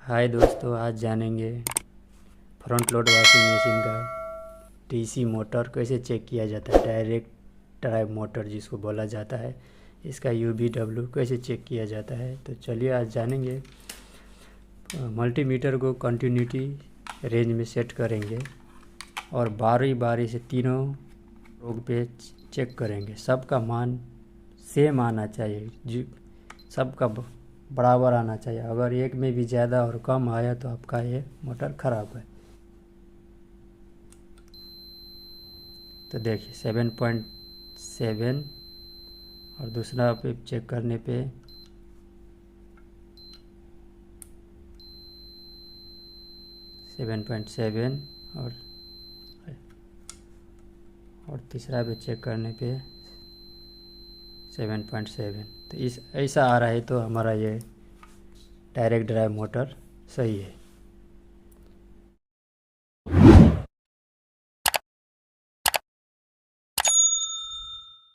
हाय दोस्तों, आज जानेंगे फ्रंट लोड वॉशिंग मशीन का डीसी मोटर कैसे चेक किया जाता है। डायरेक्ट ड्राइव मोटर जिसको बोला जाता है, इसका UVW कैसे चेक किया जाता है। तो चलिए आज जानेंगे। मल्टीमीटर को कंटिन्यूटी रेंज में सेट करेंगे और बारी बारी से तीनों रोग पे चेक करेंगे। सबका मान सेम आना चाहिए, जो सबका बराबर आना चाहिए। अगर एक में भी ज़्यादा और कम आया तो आपका ये मोटर ख़राब है। तो देखिए 7.7 और दूसरा पे चेक करने पे 7.7 और तीसरा पे चेक करने पे 7.7। तो इस ऐसा आ रहा है तो हमारा ये डायरेक्ट ड्राइव मोटर सही है।